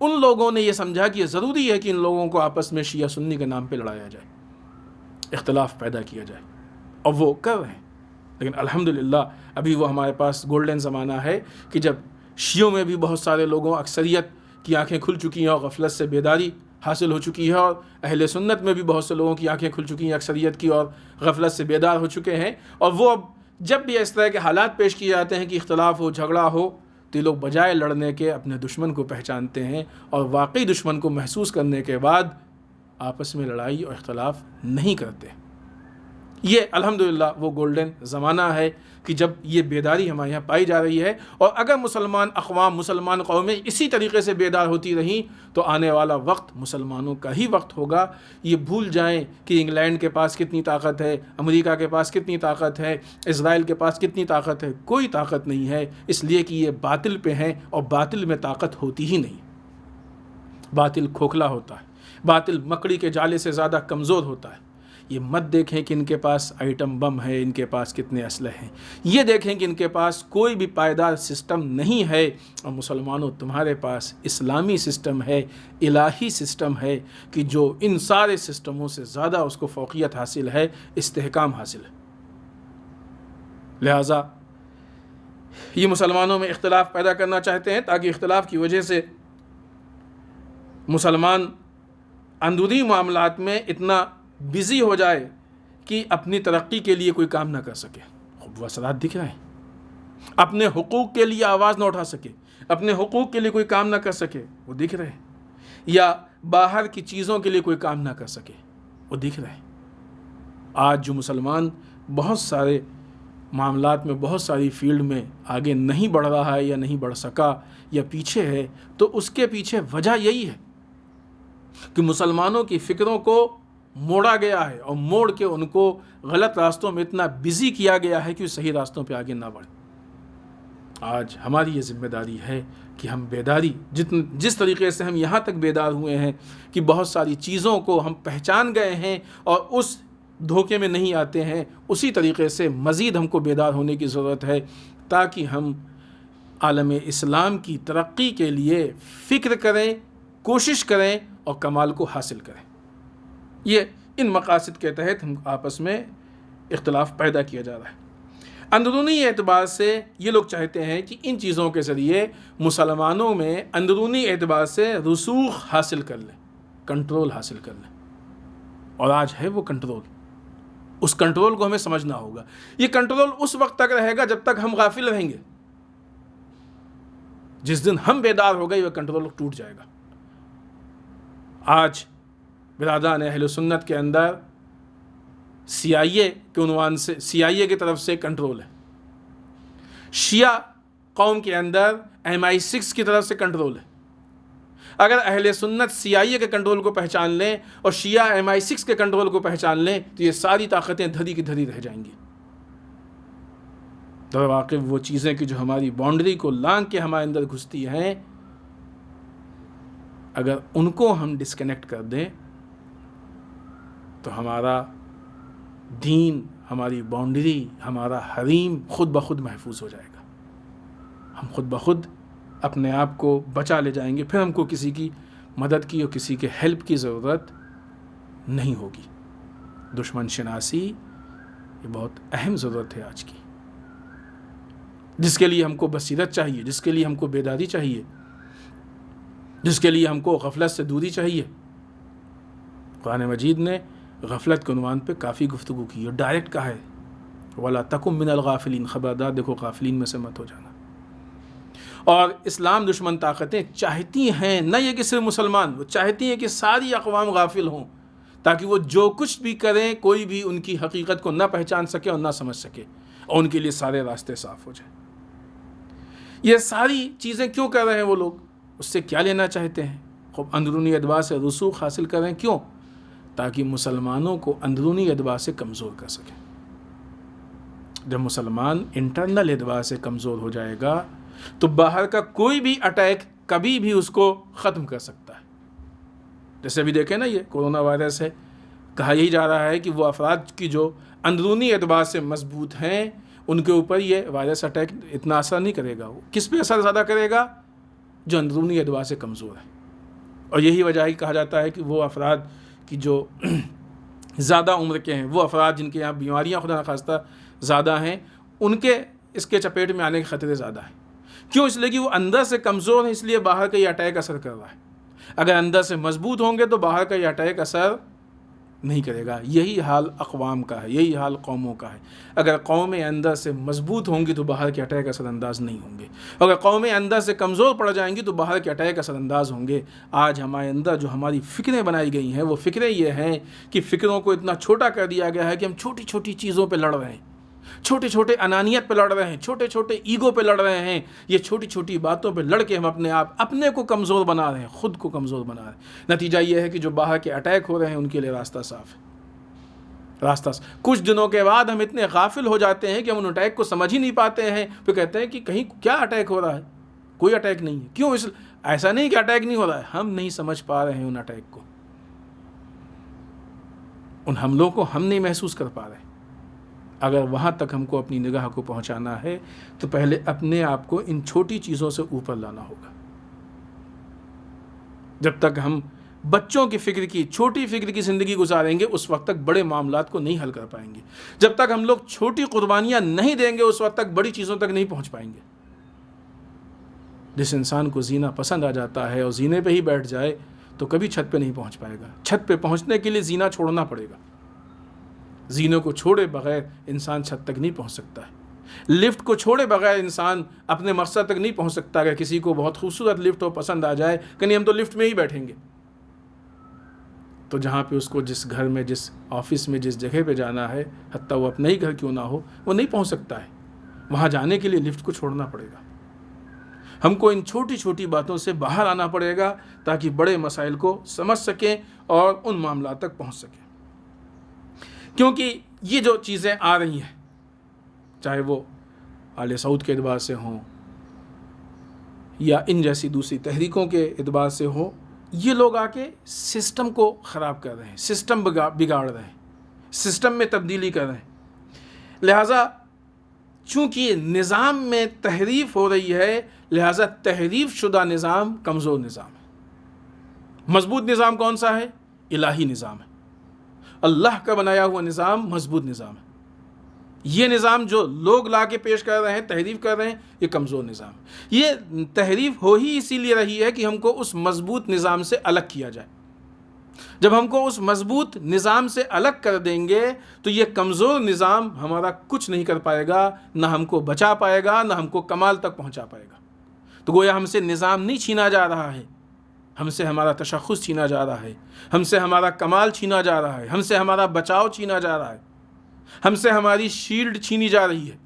ان لوگوں نے یہ سمجھا کہ یہ ضروری ہے کہ ان لوگوں کو آپس میں شیعہ سنی کے نام پہ لڑایا جائے، اختلاف پیدا کیا جائے، اور وہ کر رہے ہیں۔ لیکن الحمدللہ ابھی وہ ہمارے پاس گولڈن زمانہ ہے کہ جب شیعوں میں بھی بہت سارے لوگوں، اکثریت کی آنکھیں کھل چکی ہیں اور غفلت سے بیداری حاصل ہو چکی ہے، اور اہل سنت میں بھی بہت سے لوگوں کی آنکھیں کھل چکی ہیں اکثریت کی، اور غفلت سے بیدار ہو چکے ہیں، اور وہ اب جب بھی اس طرح کے حالات پیش کیے جاتے ہیں کہ اختلاف ہو، جھگڑا ہو، تو یہ لوگ بجائے لڑنے کے اپنے دشمن کو پہچانتے ہیں، اور واقعی دشمن کو محسوس کرنے کے بعد آپس میں لڑائی اور اختلاف نہیں کرتے۔ یہ الحمدللہ وہ گولڈن زمانہ ہے کہ جب یہ بیداری ہمارے یہاں پائی جا رہی ہے، اور اگر مسلمان اقوام، مسلمان قومیں اسی طریقے سے بیدار ہوتی رہیں تو آنے والا وقت مسلمانوں کا ہی وقت ہوگا۔ یہ بھول جائیں کہ انگلینڈ کے پاس کتنی طاقت ہے، امریکہ کے پاس کتنی طاقت ہے، اسرائیل کے پاس کتنی طاقت ہے۔ کوئی طاقت نہیں ہے، اس لیے کہ یہ باطل پہ ہیں، اور باطل میں طاقت ہوتی ہی نہیں۔ باطل کھوکھلا ہوتا ہے، باطل مکڑی کے جالے سے زیادہ کمزور ہوتا ہے۔ یہ مت دیکھیں کہ ان کے پاس آئٹم بم ہے، ان کے پاس کتنے اسلحے ہیں، یہ دیکھیں کہ ان کے پاس کوئی بھی پائیدار سسٹم نہیں ہے، اور مسلمانوں تمہارے پاس اسلامی سسٹم ہے، الہی سسٹم ہے کہ جو ان سارے سسٹموں سے زیادہ اس کو فوقیت حاصل ہے، استحکام حاصل ہے۔ لہٰذا یہ مسلمانوں میں اختلاف پیدا کرنا چاہتے ہیں تاکہ اختلاف کی وجہ سے مسلمان اندرونی معاملات میں اتنا بزی ہو جائے کہ اپنی ترقی کے لیے کوئی کام نہ کر سکے۔ خوب وصلات دکھ رہے ہیں، اپنے حقوق کے لیے آواز نہ اٹھا سکے، اپنے حقوق کے لیے کوئی کام نہ کر سکے، وہ دکھ رہے ہیں، یا باہر کی چیزوں کے لیے کوئی کام نہ کر سکے، وہ دکھ رہے ہیں۔ آج جو مسلمان بہت سارے معاملات میں، بہت ساری فیلڈ میں آگے نہیں بڑھ رہا ہے، یا نہیں بڑھ سکا، یا پیچھے ہے، تو اس کے پیچھے وجہ یہی ہے کہ مسلمانوں کی فکروں کو موڑا گیا ہے، اور موڑ کے ان کو غلط راستوں میں اتنا بزی کیا گیا ہے کہ وہ صحیح راستوں پہ آگے نہ بڑھے۔ آج ہماری یہ ذمہ داری ہے کہ ہم بیداری، جس طریقے سے ہم یہاں تک بیدار ہوئے ہیں کہ بہت ساری چیزوں کو ہم پہچان گئے ہیں اور اس دھوکے میں نہیں آتے ہیں، اسی طریقے سے مزید ہم کو بیدار ہونے کی ضرورت ہے، تاکہ ہم عالم اسلام کی ترقی کے لیے فکر کریں، کوشش کریں اور کمال کو حاصل کریں۔ یہ ان مقاصد کے تحت ہم آپس میں اختلاف پیدا کیا جا رہا ہے۔ اندرونی اعتبار سے یہ لوگ چاہتے ہیں کہ ان چیزوں کے ذریعے مسلمانوں میں اندرونی اعتبار سے رسوخ حاصل کر لیں، کنٹرول حاصل کر لیں، اور آج ہے وہ کنٹرول۔ اس کنٹرول کو ہمیں سمجھنا ہوگا۔ یہ کنٹرول اس وقت تک رہے گا جب تک ہم غافل رہیں گے۔ جس دن ہم بیدار ہو گئے وہ کنٹرول ٹوٹ جائے گا۔ آج برادران اہل سنت کے اندر CIA کے عنوان سے، CIA کی طرف سے کنٹرول ہے۔ شیعہ قوم کے اندر MI6 کی طرف سے کنٹرول ہے۔ اگر اہل سنت CIA کے کنٹرول کو پہچان لیں اور شیعہ MI6 کے کنٹرول کو پہچان لیں تو یہ ساری طاقتیں دھری کی دھری رہ جائیں گی۔ در واقع وہ چیزیں کہ جو ہماری باؤنڈری کو لانگ کے ہمارے اندر گھستی ہیں، اگر ان کو ہم ڈسکنیکٹ کر دیں تو ہمارا دین، ہماری باؤنڈری، ہمارا حریم خود بخود محفوظ ہو جائے گا۔ ہم خود بخود اپنے آپ کو بچا لے جائیں گے، پھر ہم کو کسی کی مدد کی اور کسی کے ہیلپ کی ضرورت نہیں ہوگی۔ دشمن شناسی یہ بہت اہم ضرورت ہے آج کی، جس کے لیے ہم کو بصیرت چاہیے، جس کے لیے ہم کو بیداری چاہیے، جس کے لیے ہم کو غفلت سے دوری چاہیے۔ قرآن مجید نے غفلت کے عنوان پہ کافی گفتگو کی اور ڈائریکٹ کہا ہے وَلَا تَكُن مِّنَ الْغَافِلِينَ، خبردار دیکھو غافلین میں سے مت ہو جانا۔ اور اسلام دشمن طاقتیں چاہتی ہیں نہ یہ کہ صرف مسلمان، وہ چاہتی ہیں کہ ساری اقوام غافل ہوں، تاکہ وہ جو کچھ بھی کریں کوئی بھی ان کی حقیقت کو نہ پہچان سکے اور نہ سمجھ سکے۔ اور ان کے لیے سارے راستے صاف ہو جائیں۔ یہ ساری چیزیں کیوں کر رہے ہیں وہ لوگ؟ اس سے کیا لینا چاہتے ہیں؟ خوب اندرونی ادوار سے رسوخ حاصل کر رہے ہیں، کیوں؟ تاکہ مسلمانوں کو اندرونی اعتبار سے کمزور کر سکیں۔ جب مسلمان انٹرنل اعتبار سے کمزور ہو جائے گا تو باہر کا کوئی بھی اٹیک کبھی بھی اس کو ختم کر سکتا ہے۔ جیسے ابھی دیکھیں نا، یہ کورونا وائرس ہے، کہا یہی جا رہا ہے کہ وہ افراد کی جو اندرونی اعتبار سے مضبوط ہیں ان کے اوپر یہ وائرس اٹیک اتنا اثر نہیں کرے گا۔ وہ کس پہ اثر زیادہ کرے گا؟ جو اندرونی اعتبار سے کمزور ہے۔ اور یہی وجہ ہے کہا جاتا ہے کہ وہ افراد کی جو زیادہ عمر کے ہیں، وہ افراد جن کے یہاں بیماریاں خدا نخواستہ زیادہ ہیں، ان کے اس کے چپیٹ میں آنے کے خطرے زیادہ ہیں۔ کیوں؟ اس لیے کہ وہ اندر سے کمزور ہیں، اس لیے باہر کا یہ اٹیک اثر کر رہا ہے۔ اگر اندر سے مضبوط ہوں گے تو باہر کا یہ اٹیک اثر نہیں کرے گا۔ یہی حال اقوام کا ہے، یہی حال قوموں کا ہے۔ اگر قومیں اندر سے مضبوط ہوں گی تو باہر کے اٹیک اثر انداز نہیں ہوں گے، اگر قومیں اندر سے کمزور پڑ جائیں گی تو باہر کے اٹیک اثر انداز ہوں گے۔ آج ہمارے اندر جو ہماری فکریں بنائی گئی ہیں وہ فکریں یہ ہیں کہ فکروں کو اتنا چھوٹا کر دیا گیا ہے کہ ہم چھوٹی چھوٹی چیزوں پہ لڑ رہے ہیں، چھوٹے چھوٹے انانیت پہ لڑ رہے ہیں، چھوٹے چھوٹے ایگو پہ لڑ رہے ہیں۔ یہ چھوٹی چھوٹی باتوں پہ لڑ کے ہم اپنے کو کمزور بنا رہے ہیں، خود کو کمزور بنا رہے ہیں۔ نتیجہ یہ ہے کہ جو باہر کے اٹیک ہو رہے ہیں ان کے لیے راستہ صاف ہے، کچھ دنوں کے بعد ہم اتنے غافل ہو جاتے ہیں کہ ہم ان اٹیک کو سمجھ ہی نہیں پاتے ہیں، پھر کہتے ہیں کہ کہیں کیا اٹیک ہو رہا ہے؟ کوئی اٹیک نہیں ہے۔ کیوں؟ ایسا نہیں کہ اٹیک نہیں ہو رہا ہے، ہم نہیں سمجھ پا رہے ہیں ان اٹیک کو، ان حملوں کو ہم نہیں محسوس کر پا رہے۔ اگر وہاں تک ہم کو اپنی نگاہ کو پہنچانا ہے تو پہلے اپنے آپ کو ان چھوٹی چیزوں سے اوپر لانا ہوگا۔ جب تک ہم بچوں کی فکر کی، چھوٹی فکر کی زندگی گزاریں گے اس وقت تک بڑے معاملات کو نہیں حل کر پائیں گے۔ جب تک ہم لوگ چھوٹی قربانیاں نہیں دیں گے اس وقت تک بڑی چیزوں تک نہیں پہنچ پائیں گے۔ جس انسان کو زینا پسند آ جاتا ہے اور زینے پہ ہی بیٹھ جائے تو کبھی چھت پہ نہیں پہنچ پائے گا۔ چھت پہ پہنچنے کے لیے زینا چھوڑنا پڑے گا۔ زینے کو چھوڑے بغیر انسان چھت تک نہیں پہنچ سکتا ہے۔ لفٹ کو چھوڑے بغیر انسان اپنے مقصد تک نہیں پہنچ سکتا۔ اگر کسی کو بہت خوبصورت لفٹ ہو، پسند آ جائے کہ نہیں ہم تو لفٹ میں ہی بیٹھیں گے، تو جہاں پہ اس کو جس گھر میں، جس آفس میں، جس جگہ پہ جانا ہے، حتیٰ وہ اپنا ہی گھر کیوں نہ ہو، وہ نہیں پہنچ سکتا ہے۔ وہاں جانے کے لیے لفٹ کو چھوڑنا پڑے گا۔ ہم کو ان چھوٹی چھوٹی باتوں سے باہر آنا پڑے گا تاکہ بڑے مسائل کو سمجھ سکیں اور ان معاملات تک پہنچ سکیں۔ کیونکہ یہ جو چیزیں آ رہی ہیں، چاہے وہ آل سعود کے اعتبار سے ہوں یا ان جیسی دوسری تحریکوں کے اعتبار سے ہو، یہ لوگ آ کے سسٹم کو خراب کر رہے ہیں، سسٹم بگاڑ رہے ہیں، سسٹم میں تبدیلی کر رہے ہیں۔ لہٰذا چونکہ نظام میں تحریف ہو رہی ہے، لہٰذا تحریف شدہ نظام کمزور نظام ہے۔ مضبوط نظام کون سا ہے؟ الہی نظام ہے، اللہ کا بنایا ہوا نظام مضبوط نظام ہے۔ یہ نظام جو لوگ لا کے پیش کر رہے ہیں، تحریف کر رہے ہیں، یہ کمزور نظام ہے۔ یہ تحریف ہو ہی اسی لیے رہی ہے کہ ہم کو اس مضبوط نظام سے الگ کیا جائے۔ جب ہم کو اس مضبوط نظام سے الگ کر دیں گے تو یہ کمزور نظام ہمارا کچھ نہیں کر پائے گا، نہ ہم کو بچا پائے گا، نہ ہم کو کمال تک پہنچا پائے گا۔ تو گویا ہم سے نظام نہیں چھینا جا رہا ہے، ہم سے ہمارا تشخص چھینا جا رہا ہے، ہم سے ہمارا کمال چھینا جا رہا ہے، ہم سے ہمارا بچاؤ چھینا جا رہا ہے، ہم سے ہماری شیلڈ چھینی جا رہی ہے،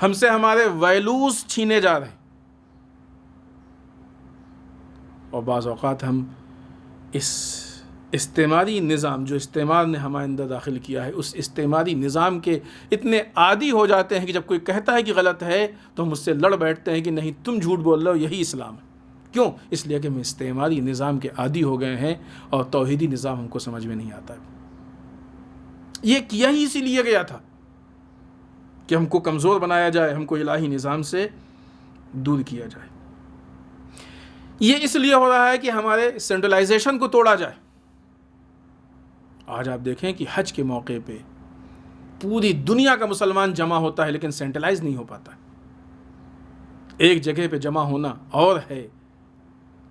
ہم سے ہمارے ویلوز چھینے جا رہے ہیں۔ اور بعض اوقات ہم اس استعماری نظام جو استعمار نے ہمارے اندر داخل کیا ہے، اس استعماری نظام کے اتنے عادی ہو جاتے ہیں کہ جب کوئی کہتا ہے کہ غلط ہے تو ہم اس سے لڑ بیٹھتے ہیں کہ نہیں تم جھوٹ بول رہے ہو، یہی اسلام ہے۔ کیوں؟ اس لیے کہ ہم استعماری نظام کے عادی ہو گئے ہیں اور توحیدی نظام ہم کو سمجھ میں نہیں آتا ہے۔ یہ کیا ہی اسی لیے گیا تھا کہ ہم کو کمزور بنایا جائے، ہم کو الہی نظام سے دور کیا جائے۔ یہ اس لیے ہو رہا ہے کہ ہمارے سینٹرلائزیشن کو توڑا جائے۔ آج آپ دیکھیں کہ حج کے موقع پہ پوری دنیا کا مسلمان جمع ہوتا ہے لیکن سینٹرلائز نہیں ہو پاتا۔ ایک جگہ پہ جمع ہونا اور ہے،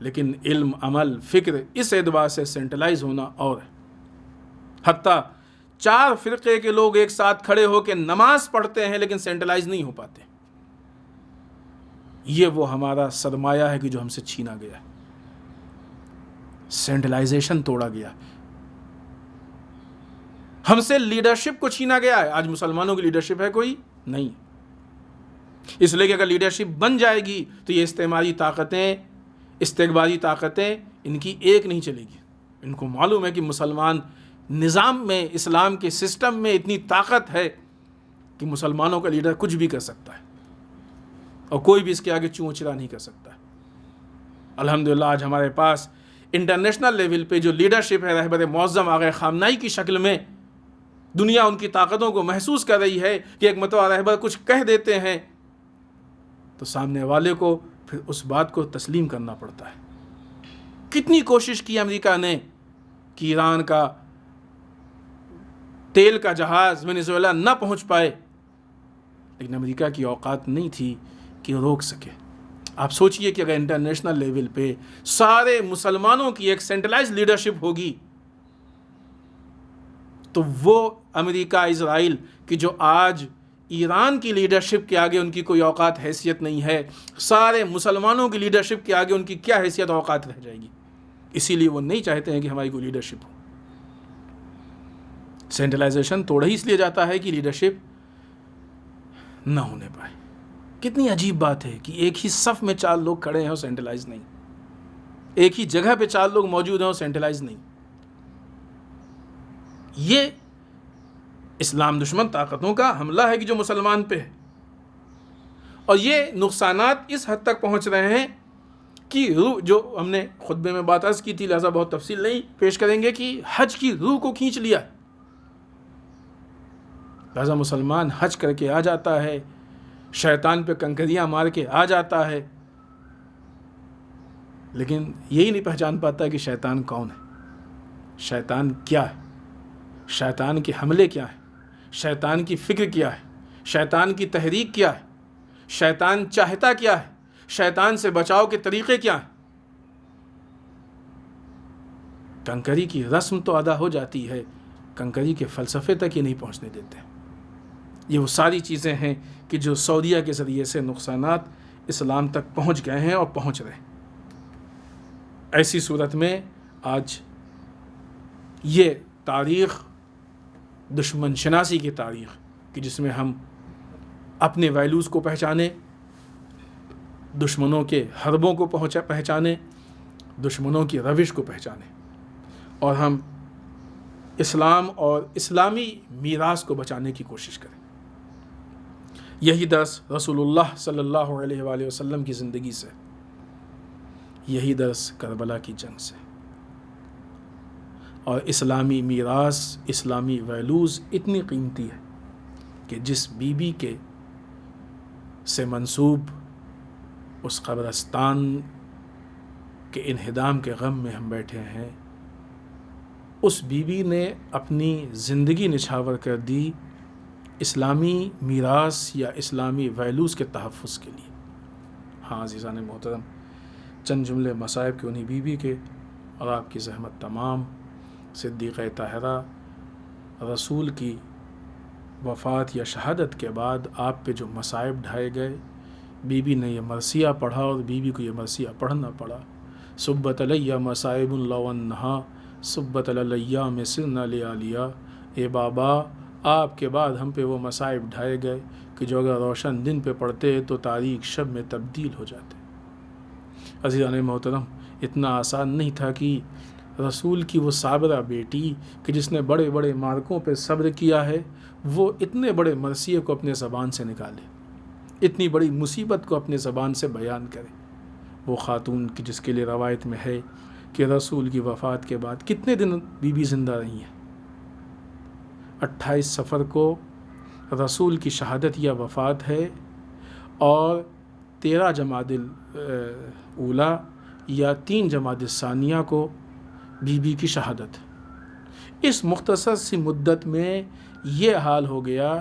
لیکن علم، عمل، فکر اس اعتبار سے سینٹرلائز ہونا اور ہے۔ حتیٰ 4 فرقے کے لوگ ایک ساتھ کھڑے ہو کے نماز پڑھتے ہیں لیکن سینٹرلائز نہیں ہو پاتے۔ یہ وہ ہمارا سرمایہ ہے کہ جو ہم سے چھینا گیا، سینٹرلائزیشن توڑا گیا، ہم سے لیڈرشپ کو چھینا گیا ہے۔ آج مسلمانوں کی لیڈرشپ ہے کوئی؟ نہیں، اس لیے کہ اگر لیڈرشپ بن جائے گی تو یہ استعماری طاقتیں، استکباری طاقتیں، ان کی ایک نہیں چلے گی۔ ان کو معلوم ہے کہ مسلمان نظام میں، اسلام کے سسٹم میں اتنی طاقت ہے کہ مسلمانوں کا لیڈر کچھ بھی کر سکتا ہے اور کوئی بھی اس کے آگے چوں چرا نہیں کر سکتا ہے۔ الحمدللہ آج ہمارے پاس انٹرنیشنل لیول پہ جو لیڈرشپ ہے رہبر معظم آغا خامنہئی کی شکل میں، دنیا ان کی طاقتوں کو محسوس کر رہی ہے کہ ایک مرتبہ رہبر کچھ کہہ دیتے ہیں تو سامنے والے کو پھر اس بات کو تسلیم کرنا پڑتا ہے۔ کتنی کوشش کی امریکہ نے کہ ایران کا تیل کا جہاز وینزویلا نہ پہنچ پائے، لیکن امریکہ کی اوقات نہیں تھی کہ روک سکے۔ آپ سوچئے کہ اگر انٹرنیشنل لیول پہ سارے مسلمانوں کی ایک سینٹرلائز لیڈرشپ ہوگی تو وہ امریکہ، اسرائیل کی جو آج ایران کی لیڈرشپ کے آگے ان کی کوئی اوقات حیثیت نہیں ہے، سارے مسلمانوں کی لیڈرشپ کے آگے ان کی کیا حیثیت اوقات رہ جائے گی۔ اسی لیے وہ نہیں چاہتے ہیں کہ ہماری کوئی لیڈرشپ ہو۔ سینٹرلائزیشن توڑا ہی اس لیے جاتا ہے کہ لیڈرشپ نہ ہونے پائے۔ کتنی عجیب بات ہے کہ ایک ہی صف میں 4 لوگ کھڑے ہیں اور سینٹرلائز نہیں، ایک ہی جگہ پہ 4 لوگ موجود ہیں اور سینٹرلائز نہیں۔ یہ اسلام دشمن طاقتوں کا حملہ ہے کہ جو مسلمان پہ ہے، اور یہ نقصانات اس حد تک پہنچ رہے ہیں کہ روح، جو ہم نے خطبے میں بات عرض کی تھی لہذا بہت تفصیل نہیں پیش کریں گے، کہ حج کی روح کو کھینچ لیا۔ لہذا مسلمان حج کر کے آ جاتا ہے، شیطان پہ کنکریاں مار کے آ جاتا ہے، لیکن یہی نہیں پہچان پاتا کہ شیطان کون ہے، شیطان کیا ہے، شیطان کے حملے کیا ہیں، شیطان کی فکر کیا ہے، شیطان کی تحریک کیا ہے، شیطان چاہتا کیا ہے، شیطان سے بچاؤ کے طریقے کیا ہیں۔ کنکری کی رسم تو ادا ہو جاتی ہے، کنکری کے فلسفے تک یہ نہیں پہنچنے دیتے۔ یہ وہ ساری چیزیں ہیں کہ جو سعودیہ کے ذریعے سے نقصانات اسلام تک پہنچ گئے ہیں اور پہنچ رہے ہیں۔ ایسی صورت میں آج یہ تاریخ دشمن شناسی کی تاریخ کہ جس میں ہم اپنے ویلیوز کو پہچانیں، دشمنوں کے حربوں کو پہچانیں، دشمنوں کی روش کو پہچانیں، اور ہم اسلام اور اسلامی میراث کو بچانے کی کوشش کریں۔ یہی درس رسول اللہ صلی اللہ علیہ وآلہ وسلم کی زندگی سے، یہی درس کربلا کی جنگ سے، اور اسلامی میراث، اسلامی ویلیوز اتنی قیمتی ہے کہ جس بی بی کے سے منسوب اس قبرستان کے انہدام کے غم میں ہم بیٹھے ہیں، اس بی بی نے اپنی زندگی نچھاور کر دی اسلامی میراث یا اسلامی ویلیوز کے تحفظ کے لیے۔ ہاں عزیزان محترم، چند جملے مصائب کے انہی بی بی کے اور آپ کی زحمت تمام صدیقہ طاہرہ رسول کی وفات یا شہادت کے بعد آپ پہ جو مصائب ڈھائے گئے، بی بی نے یہ مرثیہ پڑھا اور بی بی کو یہ مرثیہ پڑھنا پڑا۔ صبت علیہ مصائب لو انہا صبت علیہ میں سرنا لیالیا۔ اے بابا، آپ کے بعد ہم پہ وہ مصائب ڈھائے گئے کہ جو اگر روشن دن پہ پڑھتے تو تاریک شب میں تبدیل ہو جاتے۔ عزیزان محترم، اتنا آسان نہیں تھا کہ رسول کی وہ صابرہ بیٹی کہ جس نے بڑے بڑے مارکوں پہ صبر کیا ہے، وہ اتنے بڑے مرثیے کو اپنے زبان سے نکالے، اتنی بڑی مصیبت کو اپنے زبان سے بیان کرے۔ وہ خاتون کی جس کے لیے روایت میں ہے کہ رسول کی وفات کے بعد کتنے دن بی بی زندہ رہی ہیں۔ 28 صفر کو رسول کی شہادت یا وفات ہے، اور 13 جمادی الاولیٰ یا 3 جمادی الثانیہ کو بی بی کی شہادت۔ اس مختصر سی مدت میں یہ حال ہو گیا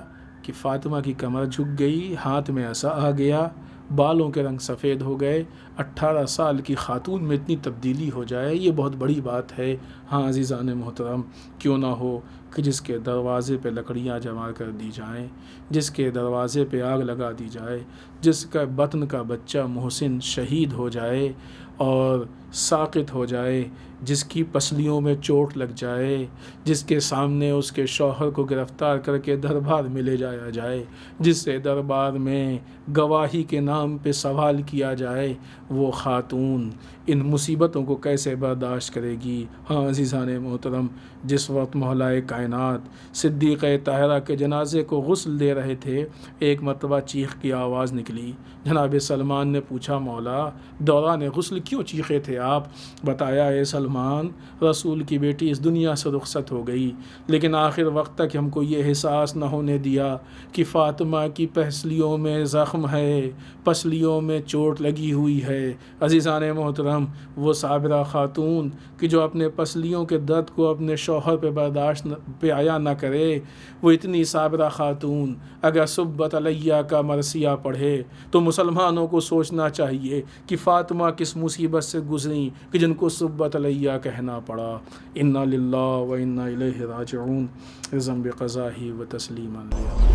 کہ فاطمہ کی کمر جھک گئی، ہاتھ میں عصا آ گیا، بالوں کے رنگ سفید ہو گئے۔ 18 سال کی خاتون میں اتنی تبدیلی ہو جائے، یہ بہت بڑی بات ہے۔ ہاں عزیزان محترم، کیوں نہ ہو کہ جس کے دروازے پہ لکڑیاں جمع کر دی جائیں، جس کے دروازے پہ آگ لگا دی جائے، جس کا بطن کا بچہ محسن شہید ہو جائے اور ساقط ہو جائے، جس کی پسلیوں میں چوٹ لگ جائے، جس کے سامنے اس کے شوہر کو گرفتار کر کے دربار میں لے جایا جائے، جس سے دربار میں گواہی کے نام پہ سوال کیا جائے، وہ خاتون ان مصیبتوں کو کیسے برداشت کرے گی؟ ہاں عزیزان محترم، جس وقت مولا کائنات صدیقہ طاہرہ کے جنازے کو غسل دے رہے تھے، ایک مرتبہ چیخ کی آواز نکلی۔ جناب سلمان نے پوچھا، مولا دوران غسل کیوں چیخے تھے آپ؟ بتایا، اے سلمان، رسول کی بیٹی اس دنیا سے رخصت ہو گئی، لیکن آخر وقت تک ہم کو یہ احساس نہ ہونے دیا کہ فاطمہ کی پسلیوں میں زخم ہے، پسلیوں میں چوٹ لگی ہوئی ہے۔ عزیزان محترم، وہ صابرہ خاتون کہ جو اپنے پسلیوں کے درد کو اپنے شوہر پہ برداشت پہ آیا نہ کرے، وہ اتنی صابرہ خاتون اگر سبت علیہ کا مرثیہ پڑھے تو مسلمانوں کو سوچنا چاہیے کہ فاطمہ کس مصیبت سے گزریں کہ جن کو سبت علیہ کہنا پڑا۔ انا للہ و انا الیہ راجعون، رضا بقضاہ و تسلیما علیہ۔